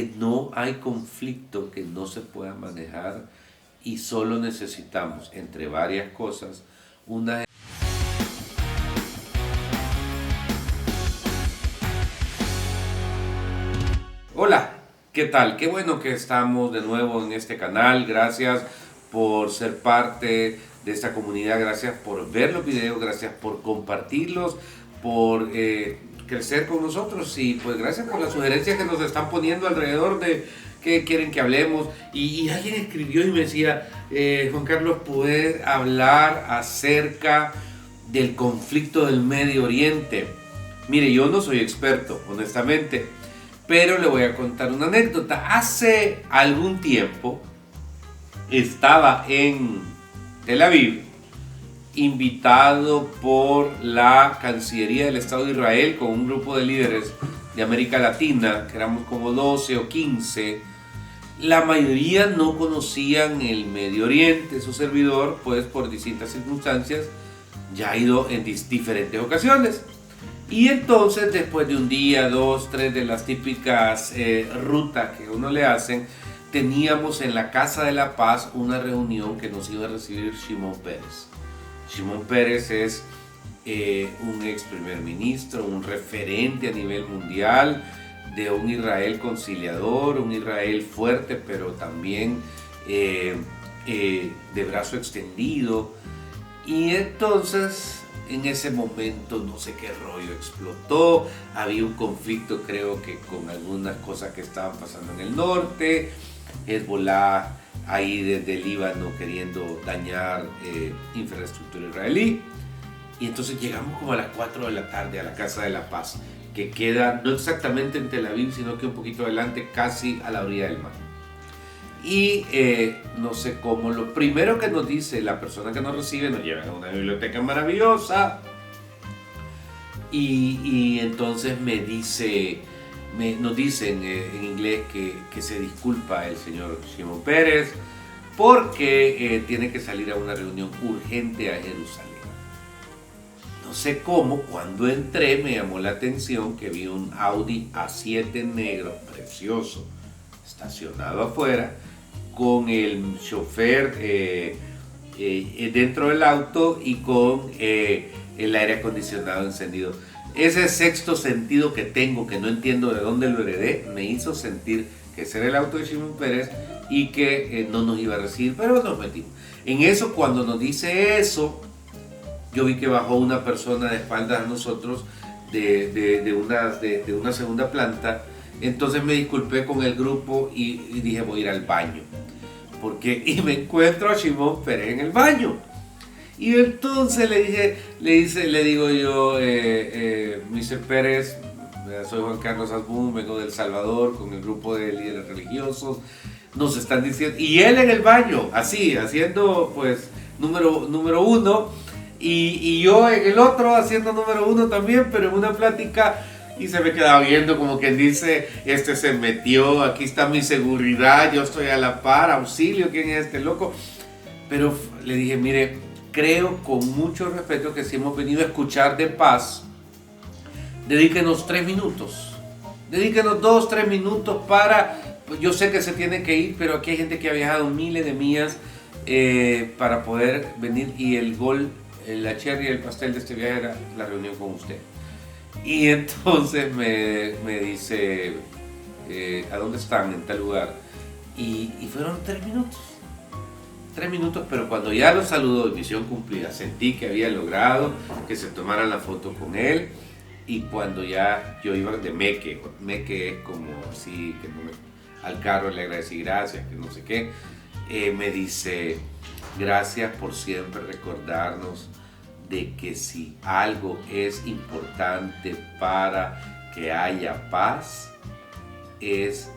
No hay conflicto que no se pueda manejar y solo necesitamos, entre varias cosas, una... Hola, ¿qué tal? Qué bueno que estamos de nuevo en este canal. Gracias por ser parte de esta comunidad, gracias por ver los videos, gracias por compartirlos, por crecer con nosotros y pues gracias por las sugerencias que nos están poniendo alrededor de qué quieren que hablemos. Y alguien escribió y me decía, Juan Carlos, ¿puedes hablar acerca del conflicto del Medio Oriente? Mire, yo no soy experto, honestamente, pero le voy a contar una anécdota. Hace algún tiempo estaba en Tel Aviv, invitado por la Cancillería del Estado de Israel con un grupo de líderes de América Latina, que éramos como 12 o 15. La mayoría no conocían el Medio Oriente. Su servidor, pues por distintas circunstancias, ya ha ido en diferentes ocasiones. Y entonces, después de un día, 2, 3 de las típicas rutas que uno le hacen, teníamos en la Casa de la Paz una reunión que nos iba a recibir Shimon Peres. Shimon Peres es un ex primer ministro, un referente a nivel mundial de un Israel conciliador, un Israel fuerte, pero también de brazo extendido. Y entonces, en ese momento, no sé qué rollo explotó, había un conflicto, creo que con algunas cosas que estaban pasando en el norte, Hezbollah ahí desde el Líbano queriendo dañar infraestructura israelí. Y entonces llegamos como a las 4 de la tarde a la Casa de la Paz, que queda no exactamente en Tel Aviv, sino que un poquito adelante, casi a la orilla del mar. Y no sé cómo, lo primero que nos dice la persona que nos recibe, nos lleva a una biblioteca maravillosa y entonces nos dicen en inglés que se disculpa el señor Shimon Peres porque tiene que salir a una reunión urgente a Jerusalén. No sé cómo, cuando entré me llamó la atención que vi un Audi A7 negro precioso estacionado afuera, con el chofer dentro del auto y con el aire acondicionado encendido. Ese sexto sentido que tengo, que no entiendo de dónde lo heredé, me hizo sentir que ese era el auto de Shimon Peres y que no nos iba a recibir, pero nos metimos. En eso, cuando nos dice eso, yo vi que bajó una persona de espaldas a nosotros de una segunda planta. Entonces me disculpé con el grupo y dije voy a ir al baño. Y me encuentro a Shimon Peres en el baño. Y entonces le digo yo, Mr. Peres, soy Juan Carlos Asbun, vengo de El Salvador con el grupo de líderes religiosos. Nos están diciendo, y él en el baño, así, haciendo pues número uno, y yo en el otro haciendo número uno también, pero en una plática. Y se me quedaba viendo como quien dice, este se metió, aquí está mi seguridad, yo estoy a la par, auxilio, ¿quién es este loco? Pero le dije, mire, creo con mucho respeto que si hemos venido a escuchar de paz, dedíquenos 3 minutos. Dedíquenos 2, 3 minutos pues yo sé que se tiene que ir, pero aquí hay gente que ha viajado miles de millas para poder venir y la cherry, el pastel de este viaje era la reunión con usted. Y entonces me dice, ¿a dónde están? En tal lugar. Y fueron 3 minutos. 3 minutos, pero cuando ya lo saludó, misión cumplida, sentí que había logrado que se tomaran la foto con él. Y cuando ya yo iba de Meque es como así, que al carro le agradecí gracias, que no sé qué, me dice, gracias por siempre recordarnos de que si algo es importante para que haya paz, es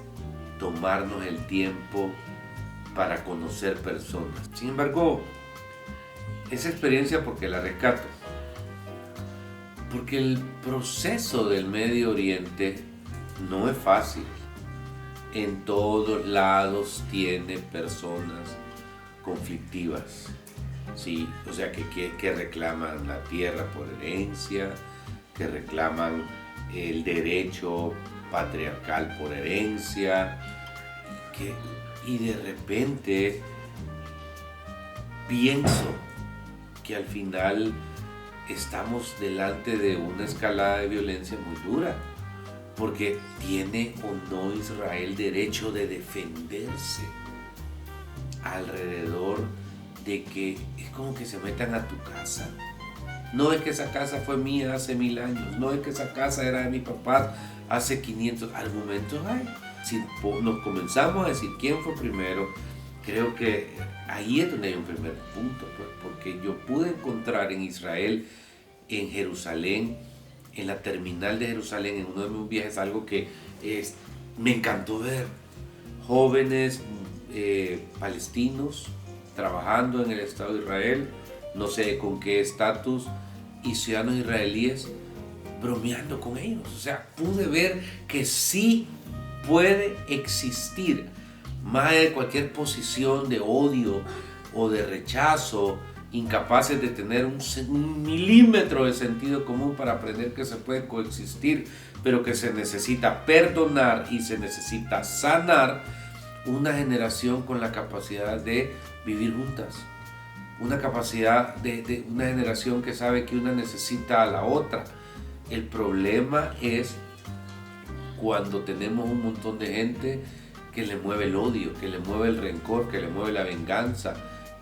tomarnos el tiempo para conocer personas. Sin embargo, esa experiencia, porque la rescato, porque el proceso del Medio Oriente no es fácil. En todos lados tiene personas conflictivas. Sí, o sea, que reclaman la tierra por herencia, que reclaman el derecho patriarcal por herencia, y de repente pienso que al final estamos delante de una escalada de violencia muy dura, porque ¿tiene o no Israel derecho de defenderse alrededor de que es como que se metan a tu casa? No es que esa casa fue mía hace 1000 años, no es que esa casa era de mi papá hace 500, argumentos hay. Si nos comenzamos a decir quién fue primero, creo que ahí es donde hay un primer punto, pues, porque yo pude encontrar en Israel, en Jerusalén, en la terminal de Jerusalén, en uno de mis viajes, algo que me encantó ver. Jóvenes palestinos trabajando en el Estado de Israel, no sé con qué estatus, y ciudadanos israelíes bromeando con ellos. O sea, pude ver que sí puede existir, más allá de cualquier posición de odio o de rechazo, incapaces de tener un milímetro de sentido común para aprender que se puede coexistir, pero que se necesita perdonar y se necesita sanar. Una generación con la capacidad de vivir juntas, una capacidad de una generación que sabe que una necesita a la otra. El problema es cuando tenemos un montón de gente que le mueve el odio, que le mueve el rencor, que le mueve la venganza.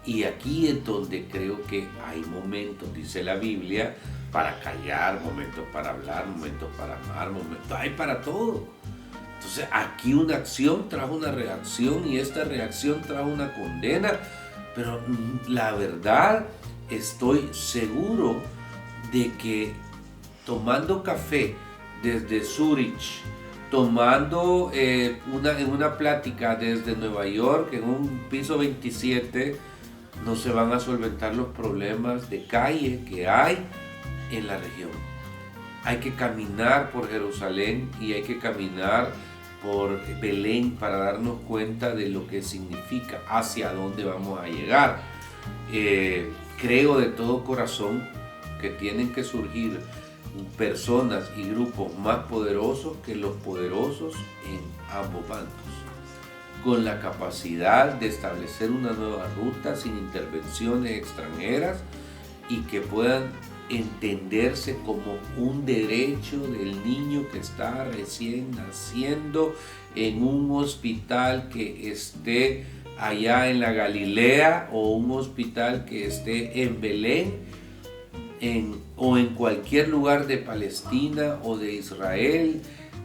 Y aquí es donde creo que hay momentos, dice la Biblia, para callar, momentos para hablar, momentos para amar, momentos, hay para todo. Entonces aquí una acción trajo una reacción y esta reacción trajo una condena. Pero la verdad, estoy seguro de que tomando café desde Zurich, tomando en una plática desde Nueva York, en un piso 27, no se van a solventar los problemas de calle que hay en la región. Hay que caminar por Jerusalén y hay que caminar por Belén para darnos cuenta de lo que significa, hacia dónde vamos a llegar. Creo de todo corazón que tienen que surgir personas y grupos más poderosos que los poderosos en ambos bandos, con la capacidad de establecer una nueva ruta sin intervenciones extranjeras y que puedan entenderse como un derecho del niño que está recién naciendo en un hospital que esté allá en la Galilea o un hospital que esté en Belén o en cualquier lugar de Palestina o de Israel,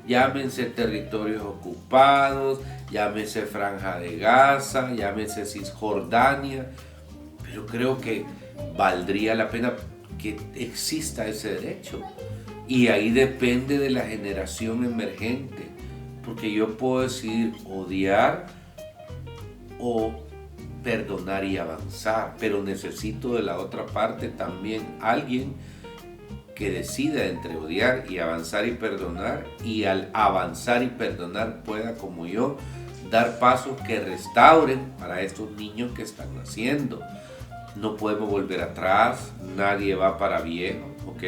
llámense territorios ocupados, llámese Franja de Gaza, llámese Cisjordania, pero creo que valdría la pena que exista ese derecho. Y ahí depende de la generación emergente, porque yo puedo decidir odiar o perdonar y avanzar, pero necesito de la otra parte también alguien que decida entre odiar y avanzar y perdonar, y al avanzar y perdonar pueda, como yo, dar pasos que restauren para estos niños que están naciendo. No podemos volver atrás, nadie va para viejo, ¿ok?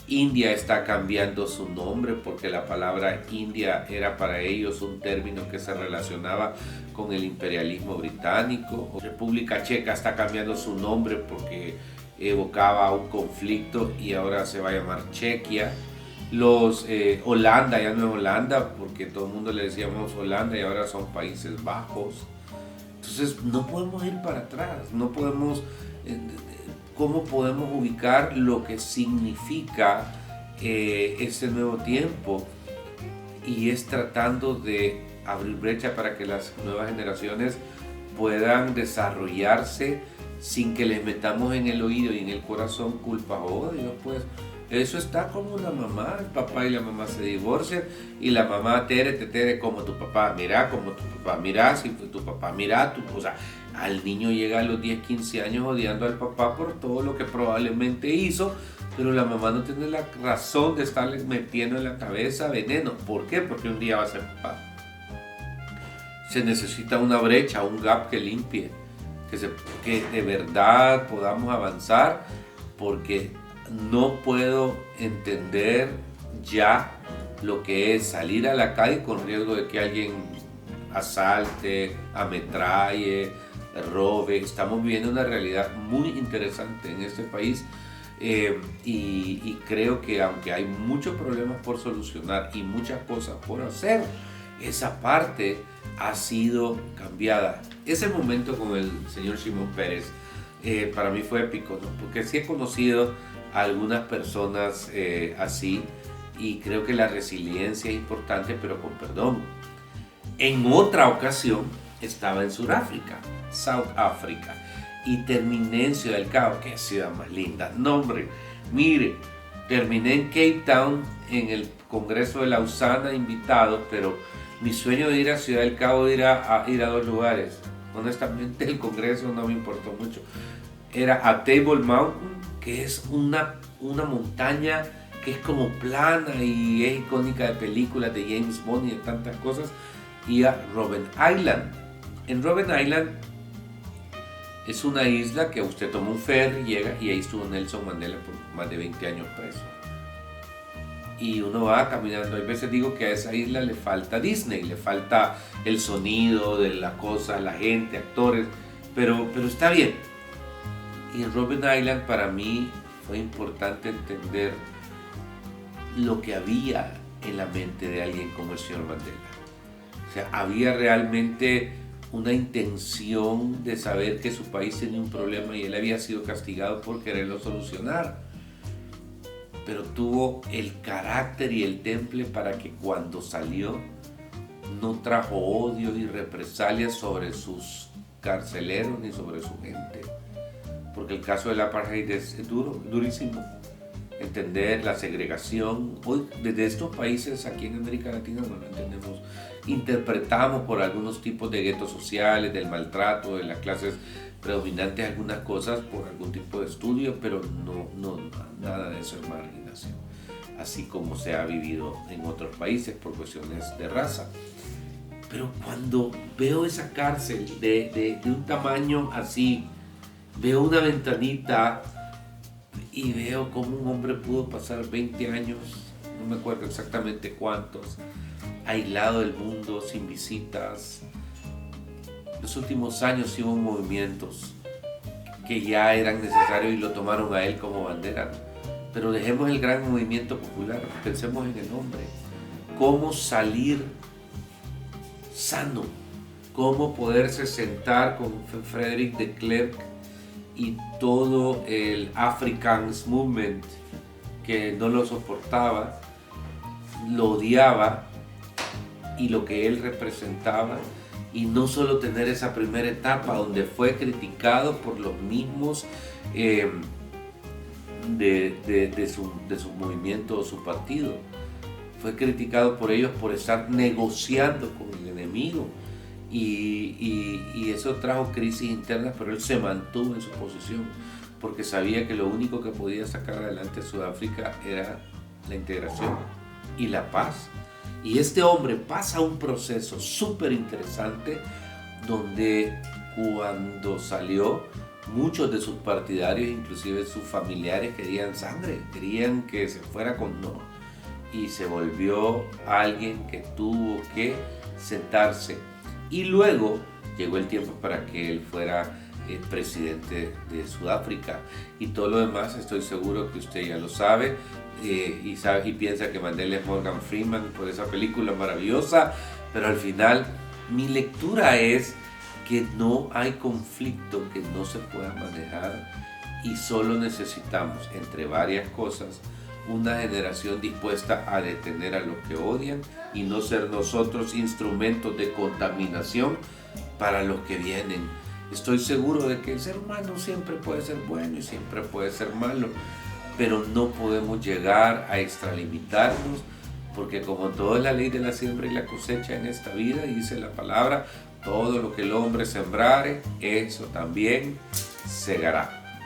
India está cambiando su nombre porque la palabra India era para ellos un término que se relacionaba con el imperialismo británico. República Checa está cambiando su nombre porque evocaba un conflicto y ahora se va a llamar Chequia. Holanda ya no es Holanda porque todo el mundo le decíamos Holanda y ahora son Países Bajos. Entonces no podemos ir para atrás, no podemos... ¿Cómo podemos ubicar lo que significa este nuevo tiempo? Y es tratando de abrir brecha para que las nuevas generaciones puedan desarrollarse sin que les metamos en el oído y en el corazón culpa o odio. Pues eso está como la mamá, el papá y la mamá se divorcian y la mamá te tere como tu papá, mira como tu papá, mira si fue tu papá, mira tu, o sea, al niño llega a los 10, 15 años odiando al papá por todo lo que probablemente hizo, pero la mamá no tiene la razón de estarle metiendo en la cabeza veneno. ¿Por qué? Porque un día va a ser papá. Se necesita una brecha, un gap que limpie, que de verdad podamos avanzar, porque no puedo entender ya lo que es salir a la calle con riesgo de que alguien asalte, ametralle, robe. Estamos viviendo una realidad muy interesante en este país y creo que aunque hay muchos problemas por solucionar y muchas cosas por hacer, esa parte ha sido cambiada. Ese momento con el señor Shimon Peres para mí fue épico, ¿no? Porque sí he conocido a algunas personas así y creo que la resiliencia es importante, pero con perdón. En otra ocasión estaba en Sudáfrica, South Africa, y terminé en Ciudad del Cabo. ¡Qué ciudad más linda! No, hombre, mire, terminé en Cape Town en el Congreso de Lausana invitado, pero mi sueño de ir a Ciudad del Cabo era ir a dos lugares. Honestamente, el Congreso no me importó mucho. Era a Table Mountain, que es una montaña que es como plana y es icónica de películas de James Bond y de tantas cosas, y a Robben Island. En Robben Island es una isla que usted toma un ferry, llega y ahí estuvo Nelson Mandela por más de 20 años preso. Y uno va caminando. Hay veces digo que a esa isla le falta Disney, le falta el sonido de la cosa, la gente, actores, pero está bien. Y en Robben Island para mí fue importante entender lo que había en la mente de alguien como el señor Mandela. O sea, había realmente una intención de saber que su país tenía un problema y él había sido castigado por quererlo solucionar. Pero tuvo el carácter y el temple para que cuando salió no trajo odio y represalias sobre sus carceleros ni sobre su gente. Porque el caso del apartheid es duro, durísimo. Entender la segregación, hoy desde estos países aquí en América Latina no lo entendemos, interpretamos por algunos tipos de guetos sociales, del maltrato, de las clases predominantes algunas cosas por algún tipo de estudio, pero no nada de eso es marginación, así como se ha vivido en otros países por cuestiones de raza. Pero cuando veo esa cárcel de un tamaño así, veo una ventanita y veo cómo un hombre pudo pasar 20 años, no me acuerdo exactamente cuántos, aislado del mundo, sin visitas. Los últimos años hubo movimientos que ya eran necesarios y lo tomaron a él como bandera. Pero dejemos el gran movimiento popular, pensemos en el hombre. Cómo salir sano, cómo poderse sentar con Frederick de Klerk y todo el Afrikaans Movement que no lo soportaba, lo odiaba y lo que él representaba, y no solo tener esa primera etapa donde fue criticado por los mismos de su movimiento o su partido, fue criticado por ellos por estar negociando con el enemigo. Y eso trajo crisis internas, pero él se mantuvo en su posición porque sabía que lo único que podía sacar adelante a Sudáfrica era la integración y la paz. Y este hombre pasa un proceso súper interesante donde cuando salió, muchos de sus partidarios, inclusive sus familiares, querían sangre, querían que se fuera con no. Y se volvió alguien que tuvo que sentarse. Y luego llegó el tiempo para que él fuera el presidente de Sudáfrica. Y todo lo demás estoy seguro que usted ya lo sabe. Y piensa que Mandela es Morgan Freeman por esa película maravillosa. Pero al final mi lectura es que no hay conflicto que no se pueda manejar. Y solo necesitamos, entre varias cosas, una generación dispuesta a detener a los que odian y no ser nosotros instrumentos de contaminación para los que vienen. Estoy seguro de que el ser humano siempre puede ser bueno y siempre puede ser malo, pero no podemos llegar a extralimitarnos, porque como toda la ley de la siembra y la cosecha en esta vida, dice la palabra, todo lo que el hombre sembrare, eso también segará.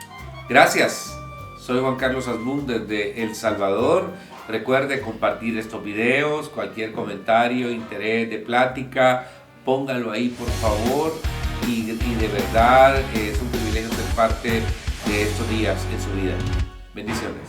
Gracias. Soy Juan Carlos Asbun desde El Salvador. Recuerde compartir estos videos, cualquier comentario, interés de plática, póngalo ahí por favor. Y de verdad es un privilegio ser parte de estos días en su vida. Bendiciones.